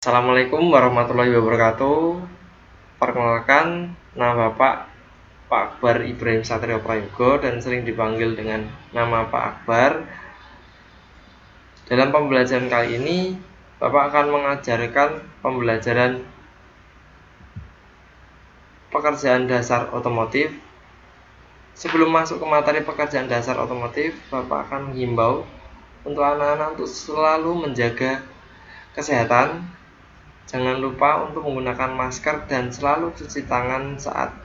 Assalamualaikum warahmatullahi wabarakatuh. Perkenalkan, nama Bapak Pak Akbar Ibrahim Satrio Prayogo dan sering dipanggil dengan nama Pak Akbar. Dalam pembelajaran kali ini, Bapak akan mengajarkan pembelajaran pekerjaan dasar otomotif. Sebelum masuk ke materi pekerjaan dasar otomotif, Bapak akan menghimbau untuk anak-anak untuk selalu menjaga kesehatan. Jangan lupa untuk menggunakan masker dan selalu cuci tangan saat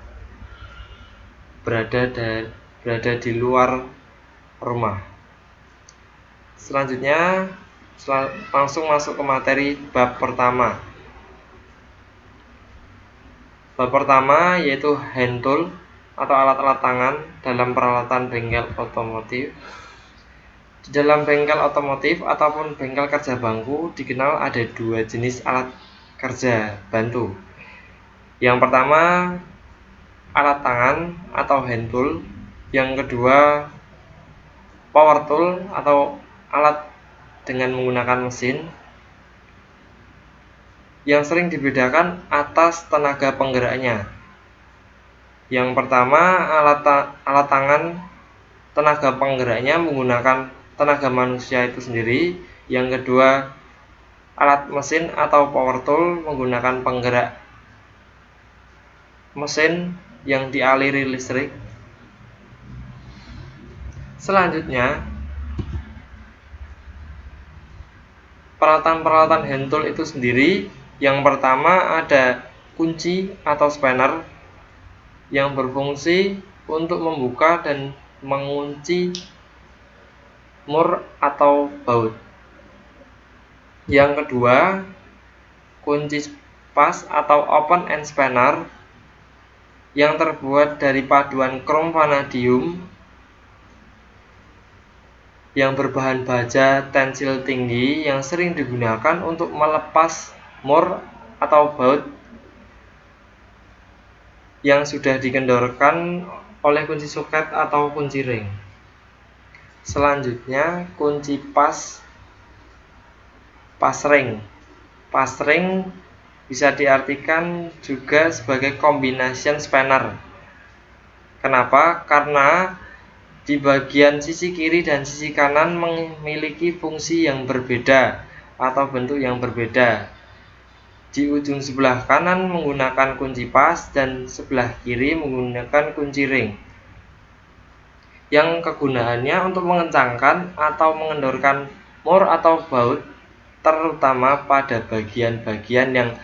berada di luar rumah. Selanjutnya, langsung masuk ke materi bab pertama. Bab pertama yaitu hand tool atau alat-alat tangan dalam peralatan bengkel otomotif. Di dalam bengkel otomotif ataupun bengkel kerja bangku dikenal ada dua jenis alat kerja bantu. Yang pertama, alat tangan atau hand tool. Yang kedua, power tool atau alat dengan menggunakan mesin. Yang sering dibedakan atas tenaga penggeraknya. Yang pertama, alat tangan tenaga penggeraknya menggunakan tenaga manusia itu sendiri. Yang kedua, alat mesin atau power tool menggunakan penggerak mesin yang dialiri listrik. Selanjutnya, peralatan-peralatan hand tool itu sendiri. Yang pertama ada kunci atau spanner yang berfungsi untuk membuka dan mengunci mur atau baut. Yang kedua, kunci pas atau open end spanner yang terbuat dari paduan krom vanadium yang berbahan baja tensil tinggi yang sering digunakan untuk melepas mur atau baut yang sudah dikendorkan oleh kunci soket atau kunci ring. Selanjutnya, kunci pas ring. Pas ring bisa diartikan juga sebagai combination spanner. Kenapa? Karena di bagian sisi kiri dan sisi kanan memiliki fungsi yang berbeda atau bentuk yang berbeda. Di ujung sebelah kanan menggunakan kunci pas dan sebelah kiri menggunakan kunci ring. Yang kegunaannya untuk mengencangkan atau mengendorkan mur atau baut, terutama pada bagian-bagian yang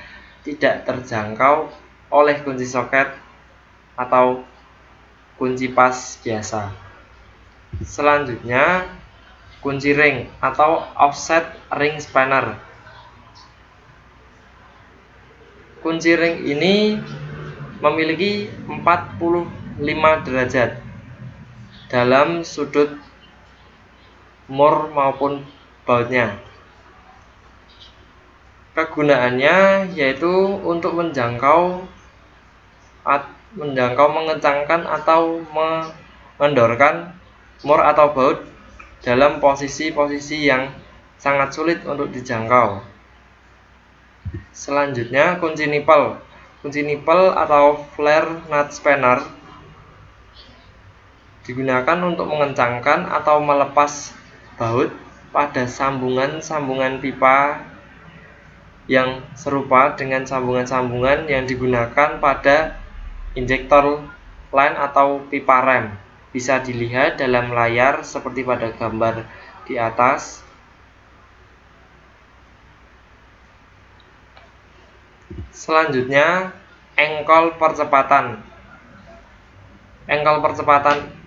tidak terjangkau oleh kunci soket atau kunci pas biasa. Selanjutnya, kunci ring atau offset ring spanner. Kunci ring ini memiliki 45 derajat dalam sudut mur maupun bautnya. Kegunaannya yaitu untuk menjangkau, mengencangkan atau mengendorkan mur atau baut dalam posisi-posisi yang sangat sulit untuk dijangkau. Selanjutnya, kunci nipple. Kunci nipple atau flare nut spanner digunakan untuk mengencangkan atau melepas baut pada sambungan-sambungan pipa yang serupa dengan sambungan-sambungan yang digunakan pada injektor line atau pipa rem. Bisa dilihat dalam layar seperti pada gambar di atas. Selanjutnya, engkol percepatan. Engkol percepatan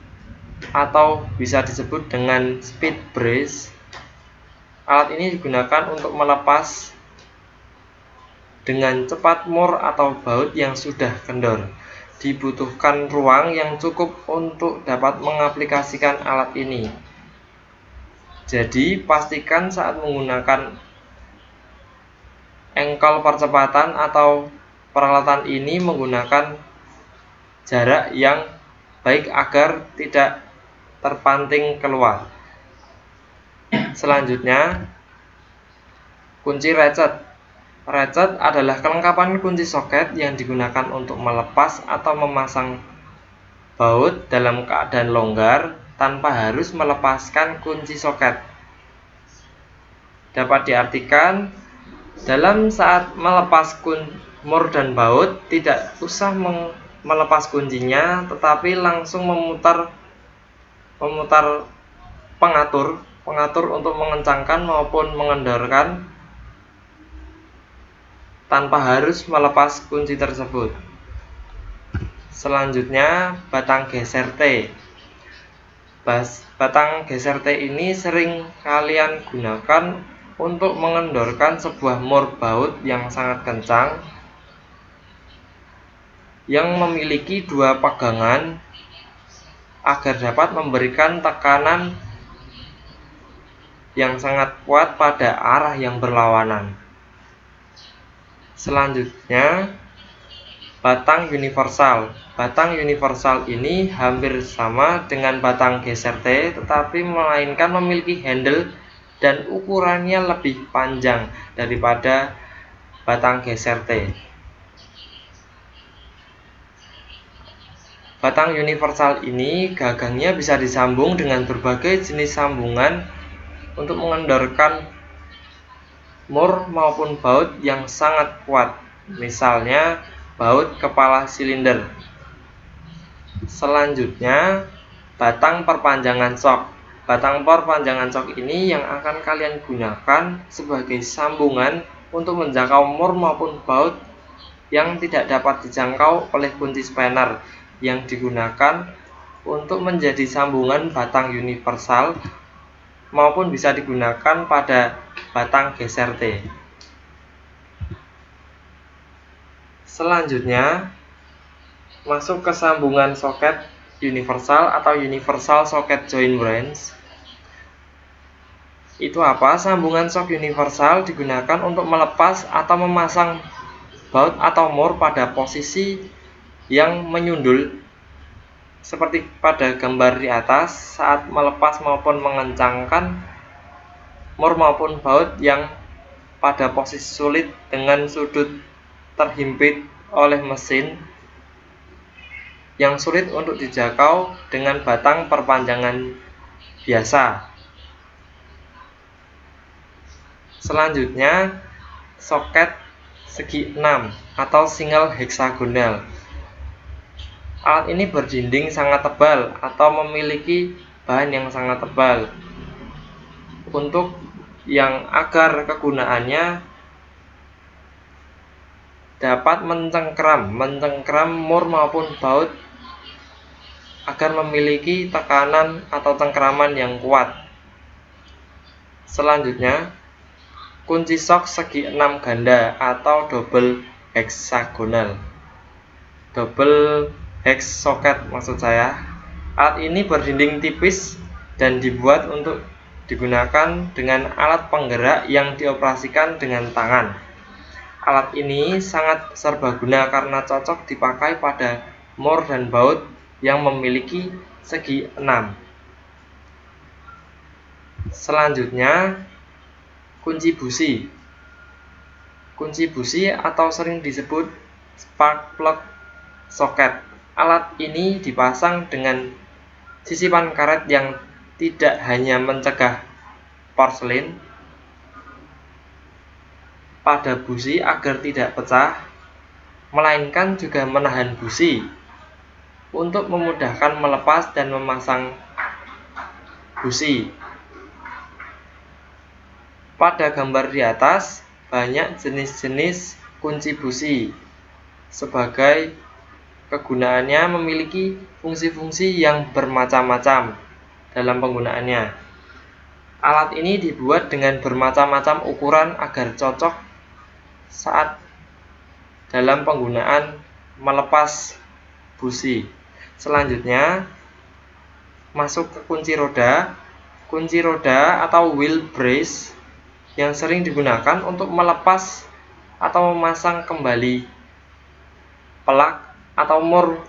atau bisa disebut dengan speed brace. Alat ini digunakan untuk melepas dengan cepat mur atau baut yang sudah kendor. Dibutuhkan ruang yang cukup untuk dapat mengaplikasikan alat ini. Jadi, pastikan saat menggunakan engkol percepatan atau peralatan ini menggunakan jarak yang baik agar tidak terpanting keluar. Selanjutnya, kunci ratchet. Ratchet adalah kelengkapan kunci soket yang digunakan untuk melepas atau memasang baut dalam keadaan longgar tanpa harus melepaskan kunci soket. Dapat diartikan dalam saat melepas mur dan baut, tidak usah melepas kuncinya, tetapi langsung memutar pengatur untuk mengencangkan maupun mengendorkan tanpa harus melepas kunci tersebut. Selanjutnya, batang geser T. Batang geser T ini sering kalian gunakan untuk mengendorkan sebuah mur baut yang sangat kencang yang memiliki dua pegangan agar dapat memberikan tekanan yang sangat kuat pada arah yang berlawanan. Selanjutnya, batang universal. Batang universal ini hampir sama dengan batang geser T, tetapi melainkan memiliki handle dan ukurannya lebih panjang daripada batang geser T. Batang universal ini gagangnya bisa disambung dengan berbagai jenis sambungan untuk mengendorkan mur maupun baut yang sangat kuat, misalnya baut kepala silinder. Selanjutnya, batang perpanjangan sok. Batang perpanjangan sok ini yang akan kalian gunakan sebagai sambungan untuk menjangkau mur maupun baut yang tidak dapat dijangkau oleh kunci spanner, yang digunakan untuk menjadi sambungan batang universal maupun bisa digunakan pada batang geser T. Selanjutnya, masuk ke sambungan soket universal atau universal socket joint branch. Itu apa? Sambungan sok universal digunakan untuk melepas atau memasang baut atau mur pada posisi yang menyundul seperti pada gambar di atas. Saat melepas maupun mengencangkan mur maupun baut yang pada posisi sulit dengan sudut terhimpit oleh mesin yang sulit untuk dijangkau dengan batang perpanjangan biasa. Selanjutnya, soket segi 6 atau single heksagonal. Alat ini berdinding sangat tebal atau memiliki bahan yang sangat tebal. Untuk yang agar kegunaannya dapat mencengkram mur maupun baut agar memiliki tekanan atau cengkraman yang kuat. Selanjutnya, kunci sok segi 6 ganda atau double heksagonal. Double hex socket maksud saya. Alat ini berdinding tipis dan dibuat untuk digunakan dengan alat penggerak yang dioperasikan dengan tangan. Alat ini sangat serbaguna karena cocok dipakai pada mur dan baut yang memiliki segi 6. Selanjutnya, kunci busi. Kunci busi atau sering disebut spark plug socket. Alat ini dipasang dengan sisipan karet yang tidak hanya mencegah porselin pada busi agar tidak pecah, melainkan juga menahan busi untuk memudahkan melepas dan memasang busi. Pada gambar di atas, banyak jenis-jenis kunci busi. Sebagai kegunaannya memiliki fungsi-fungsi yang bermacam-macam dalam penggunaannya. Alat ini dibuat dengan bermacam-macam ukuran agar cocok saat dalam penggunaan melepas busi. Selanjutnya, masuk ke kunci roda. Kunci roda atau wheel brace yang sering digunakan untuk melepas atau memasang kembali pelak atau mur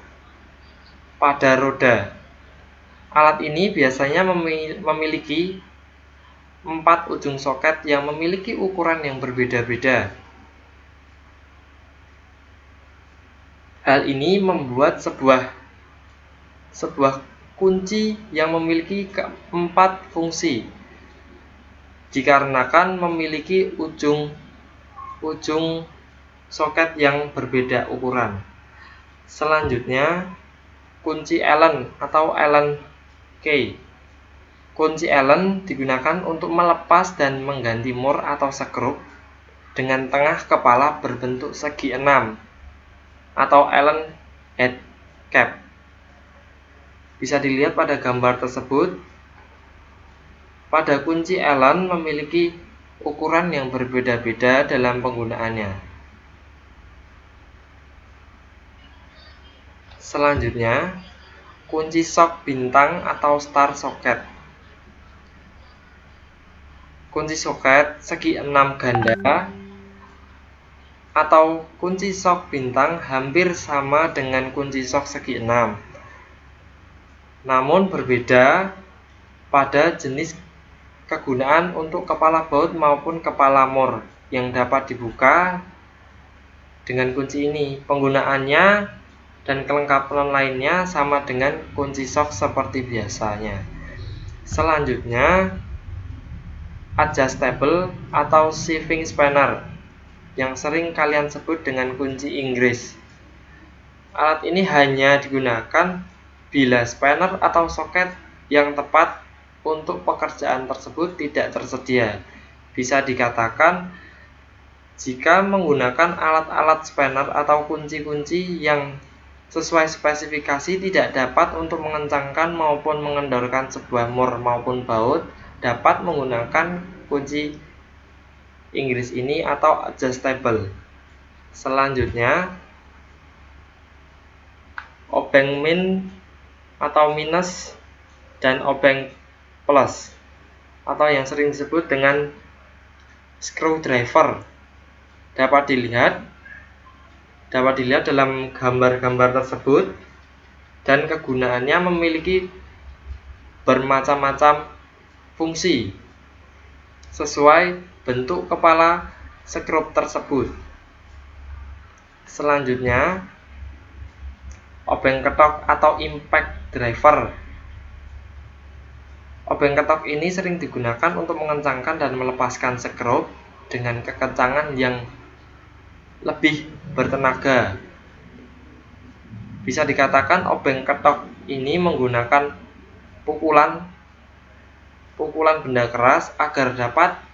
pada roda. Alat ini biasanya memiliki 4 ujung soket yang memiliki ukuran yang berbeda-beda. Hal ini membuat sebuah kunci yang memiliki keempat fungsi, dikarenakan memiliki ujung soket yang berbeda ukuran. Selanjutnya, kunci Allen atau Allen key. Kunci Allen digunakan untuk melepas dan mengganti mur atau skrup dengan tengah kepala berbentuk segi 6 atau Allen head cap. Bisa dilihat pada gambar tersebut. Pada kunci Allen memiliki ukuran yang berbeda-beda dalam penggunaannya. Selanjutnya, kunci shock bintang atau star socket. Kunci soket segi 6 ganda atau kunci shock bintang hampir sama dengan kunci shock segi 6, namun berbeda pada jenis kegunaan untuk kepala baut maupun kepala mur yang dapat dibuka dengan kunci ini. Penggunaannya dan kelengkapan lainnya sama dengan kunci shock seperti biasanya. Selanjutnya, adjustable atau shifting spanner yang sering kalian sebut dengan kunci Inggris. Alat ini hanya digunakan bila spanner atau soket yang tepat untuk pekerjaan tersebut tidak tersedia. Bisa dikatakan jika menggunakan alat-alat spanner atau kunci-kunci yang sesuai spesifikasi tidak dapat untuk mengencangkan maupun mengendorkan sebuah mur maupun baut, dapat menggunakan kunci Inggris ini atau adjustable. Selanjutnya, obeng min atau minus dan obeng plus atau yang sering disebut dengan screwdriver dapat dilihat dalam gambar-gambar tersebut, dan kegunaannya memiliki bermacam-macam fungsi sesuai bentuk kepala skrup tersebut. Selanjutnya, obeng ketok atau impact driver. Obeng ketok ini sering digunakan untuk mengencangkan dan melepaskan skrup dengan kekencangan yang lebih bertenaga. Bisa dikatakan obeng ketok ini menggunakan pukulan benda keras agar dapat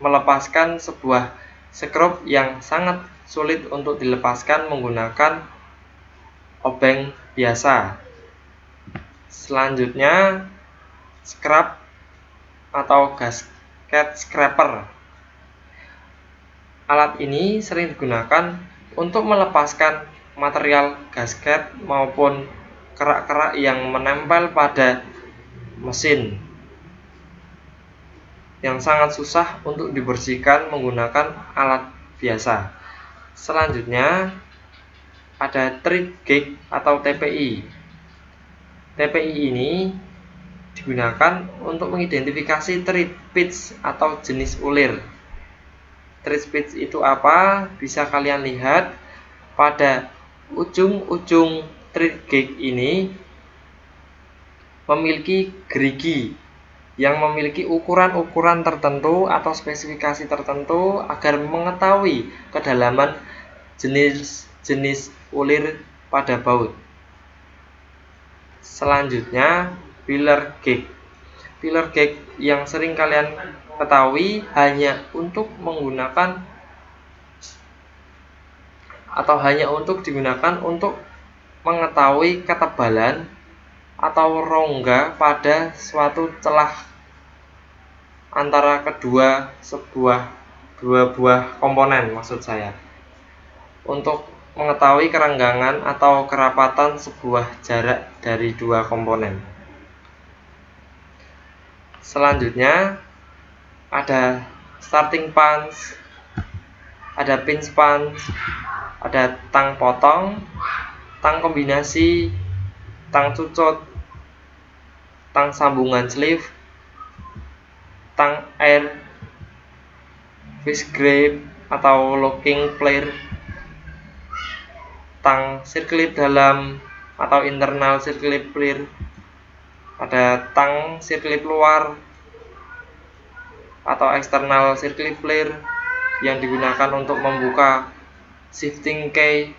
melepaskan sebuah skrup yang sangat sulit untuk dilepaskan menggunakan obeng biasa. Selanjutnya, scrap atau gasket scraper. Alat ini sering digunakan untuk melepaskan material gasket maupun kerak-kerak yang menempel pada mesin yang sangat susah untuk dibersihkan menggunakan alat biasa. Selanjutnya, ada thread gauge atau TPI. TPI ini digunakan untuk mengidentifikasi thread pitch atau jenis ulir. Thread pitch itu apa? Bisa kalian lihat pada ujung-ujung thread gauge ini memiliki gerigi yang memiliki ukuran-ukuran tertentu atau spesifikasi tertentu agar mengetahui kedalaman jenis ulir pada baut. Selanjutnya, pillar gauge. Pillar gauge yang sering kalian ketahui hanya untuk digunakan untuk mengetahui ketebalan atau rongga pada suatu celah antara dua buah komponen, maksud saya, untuk mengetahui kerenggangan atau kerapatan sebuah jarak dari dua komponen. Selanjutnya, ada starting punch, ada pinch punch, ada tang potong, tang kombinasi, tang cucut, tang sambungan sleeve, tang air, fish grip atau locking plier, tang sirkuit dalam atau internal sirkuit clear, ada tang sirkuit luar atau eksternal sirkuit clear yang digunakan untuk membuka shifting key.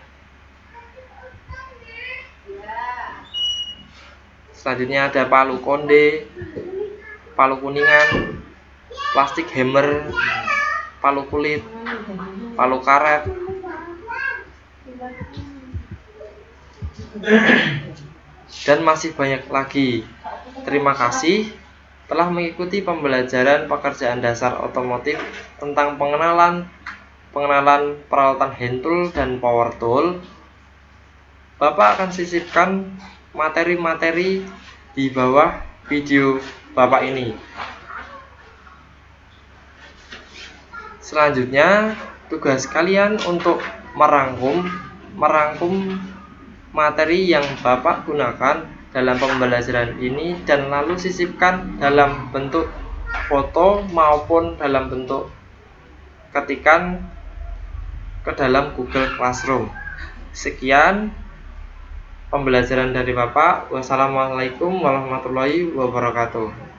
Selanjutnya ada palu konde, palu kuningan, plastik hammer, palu kulit, palu karet, dan masih banyak lagi. Terima kasih telah mengikuti pembelajaran pekerjaan dasar otomotif tentang pengenalan peralatan hand tool dan power tool. Bapak akan sisipkan materi-materi di bawah video Bapak ini. Selanjutnya, tugas kalian untuk merangkum materi yang Bapak gunakan dalam pembelajaran ini dan lalu sisipkan dalam bentuk foto maupun dalam bentuk ketikan ke dalam Google Classroom. Sekian pembelajaran dari Bapak. Wassalamualaikum warahmatullahi wabarakatuh.